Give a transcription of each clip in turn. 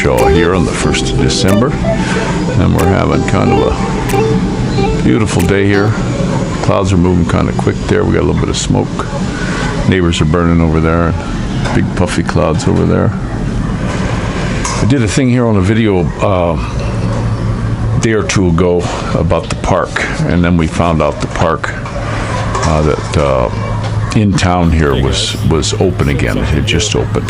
show here on the 1st of December, and we're having kind of a beautiful day here. Clouds are moving kind of quick there. We got a little bit of smoke. Neighbors are burning over there. Big puffy clouds over there. I did a thing here on a video a day or two ago about the park, and then we found out the park that in town here was open again. It had just opened,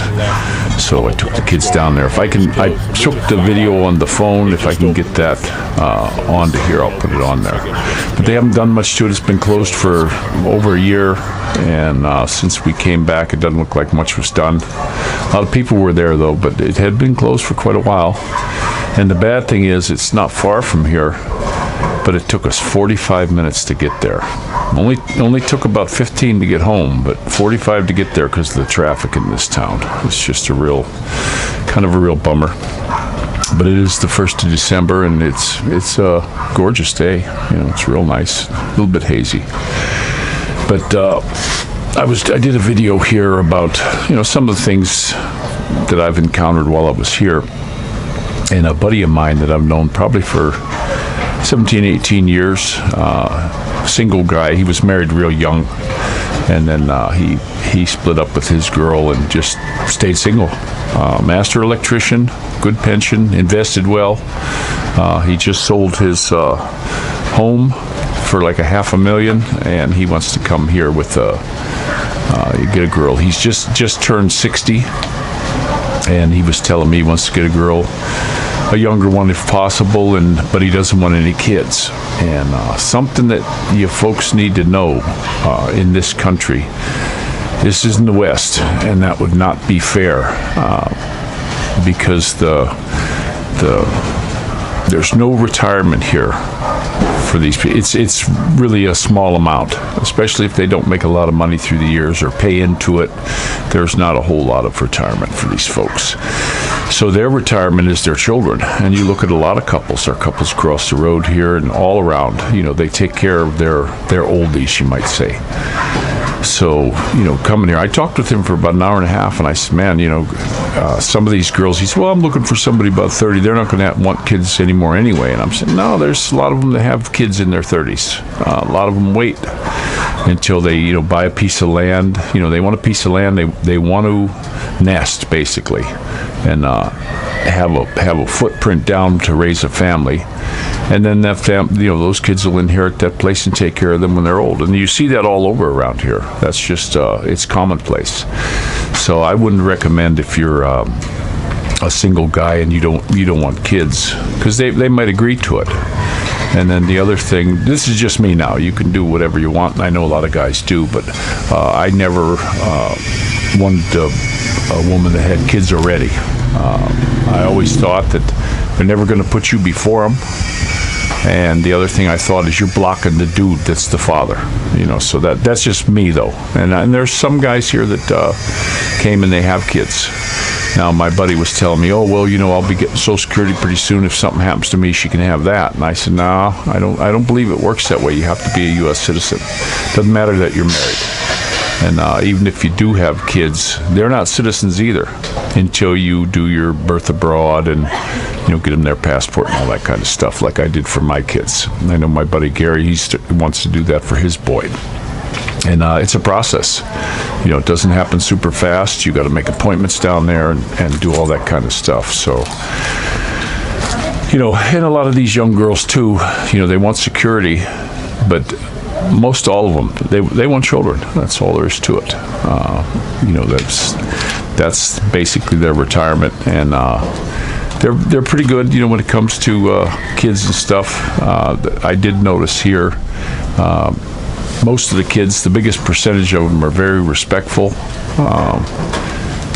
so I took the kids down there. If I took the video on the phone. If I can get that onto here, I'll put it on there. But they haven't done much to it. It's been closed for over a year, and since we came back, it doesn't look like much was done. A lot of people were there though, but it had been closed for quite a while. And the bad thing is, it's not far from here, but it took us 45 minutes to get there. Only took about 15 to get home, but 45 to get there because of the traffic in this town. It's just kind of a real bummer. But it is the 1st of December, and it's a gorgeous day. You know, it's real nice, a little bit hazy. But I did a video here about, you know, some of the things that I've encountered while I was here. And a buddy of mine that I've known probably for 17, 18 years, single guy. He was married real young, and then he split up with his girl and just stayed single. Master electrician, good pension, invested well. He just sold his home for like $500,000, and he wants to come here with get a girl. He's just turned 60, and he was telling me he wants to get a girl, a younger one if possible, but he doesn't want any kids. And something that you folks need to know in this country, this is in the West, and that would not be fair, because there's no retirement here for these people. It's really a small amount, especially if they don't make a lot of money through the years or pay into it. There's not a whole lot of retirement for these folks. So their retirement is their children. And you look at a lot of couples. Our couples across the road here and all around, you know, they take care of their oldies, you might say. So, you know, coming here, I talked with him for about an hour and a half, and I said, man, you know, some of these girls, he said, well, I'm looking for somebody about 30. They're not going to want kids anymore anyway. And I'm saying, no, there's a lot of them that have kids in their 30s. A lot of them wait until they, you know, buy a piece of land. You know, they want a piece of land. They want to nest, basically, and have a footprint down to raise a family. And then that you know, those kids will inherit that place and take care of them when they're old. And you see that all over around here. That's just it's commonplace. So I wouldn't recommend if you're a single guy and you don't want kids, because they might agree to it. And then the other thing, this is just me now. You can do whatever you want, and I know a lot of guys do, but I never wanted a woman that had kids already. I always thought that they're never going to put you before them. And the other thing I thought is you're blocking the dude that's the father, you know. So that's just me though. And there's some guys here that came and they have kids. Now my buddy was telling me, oh well, you know, I'll be getting Social Security pretty soon. If something happens to me, she can have that. And I said, no, I don't believe it works that way. You have to be a U.S. citizen. Doesn't matter that you're married. And even if you do have kids, they're not citizens either until you do your birth abroad and, you know, get them their passport and all that kind of stuff, like I did for my kids. And I know my buddy Gary, he wants to do that for his boy. And it's a process. You know, it doesn't happen super fast. You got to make appointments down there and do all that kind of stuff. So, you know, and a lot of these young girls too, you know, they want security, but most all of them, they want children. That's all there is to it. You know, that's basically their retirement, and they're pretty good, you know, when it comes to kids and stuff. I did notice here, most of the kids, the biggest percentage of them are very respectful,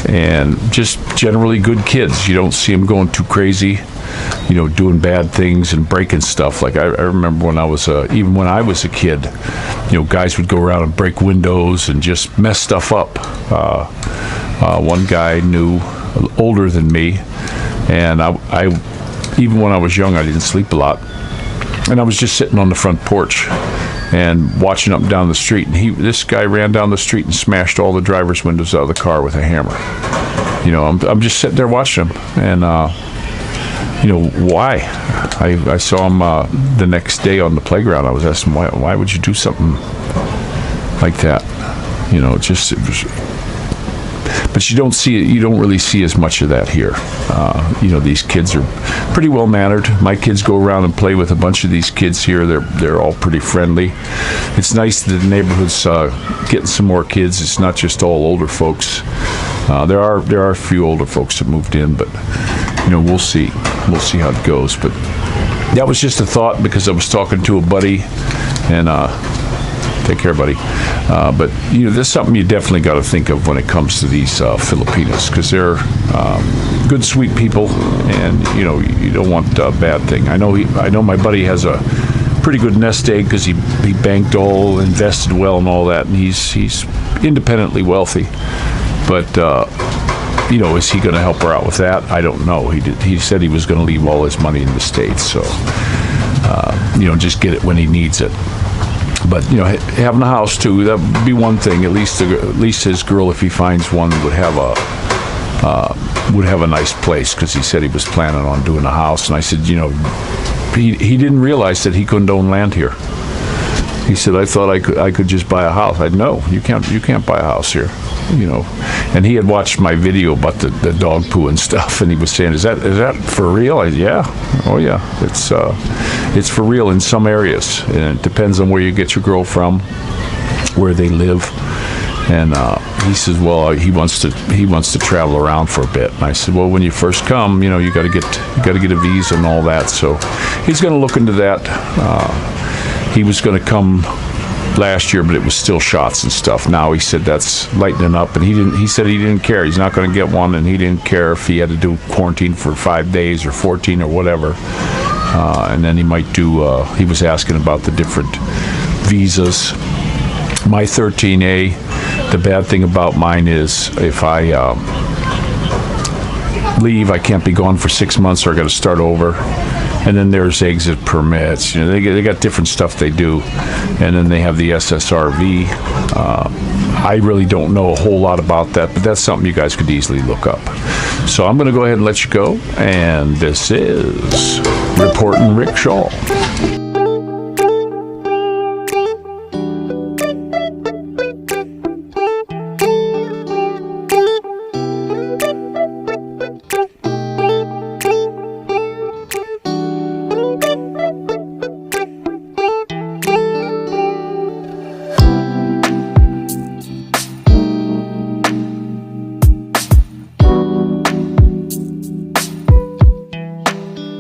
and just generally good kids. You don't see them going too crazy, you know, doing bad things and breaking stuff. Like I remember when I was even when I was a kid, you know, guys would go around and break windows and just mess stuff up. One guy knew, older than me, and I even when I was young, I didn't sleep a lot, and I was just sitting on the front porch and watching up and down the street, and this guy ran down the street and smashed all the driver's windows out of the car with a hammer. You know, I'm just sitting there watching him, and you know, why? I saw him the next day on the playground. I was asking, why would you do something like that? You know, it was, but you don't really see as much of that here. You know, these kids are pretty well mannered. My kids go around and play with a bunch of these kids here. They're all pretty friendly. It's nice that the neighborhood's getting some more kids. It's not just all older folks. There are a few older folks that moved in, but you know, we'll see how it goes. But that was just a thought because I was talking to a buddy, and take care, buddy. But you know, there's something you definitely got to think of when it comes to these Filipinos, because they're good, sweet people, and you know, you don't want a bad thing. I know my buddy has a pretty good nest egg because he banked all, invested well, and all that, and he's independently wealthy. But you know, is he going to help her out with that? I don't know. He said he was going to leave all his money in the States, so you know, just get it when he needs it. But you know, having a house too, that would be one thing. At least his girl, if he finds one, would have a nice place, because he said he was planning on doing a house. And I said, you know, he didn't realize that he couldn't own land here. He said, I thought I could just buy a house. I said, no, you can't buy a house here. You know, and he had watched my video about the dog poo and stuff, and he was saying, is that for real? I said, yeah, oh yeah, it's for real in some areas, and it depends on where you get your girl from, where they live. And he says, well, he wants to travel around for a bit. And I said, well, when you first come, you know, you got to get a visa and all that. So he's going to look into that. He was going to come last year, but it was still shots and stuff. Now he said that's lightening up, and he said he didn't care. He's not going to get one, and he didn't care if he had to do quarantine for 5 days or 14 or whatever. And then he might do, he was asking about the different visas. My 13A, the bad thing about mine is if I leave, I can't be gone for 6 months, or I got to start over. And then there's exit permits. You know, they got different stuff they do. And then they have the SSRV. I really don't know a whole lot about that, but that's something you guys could easily look up. So I'm going to go ahead and let you go. And this is Reporting Rick Shaw.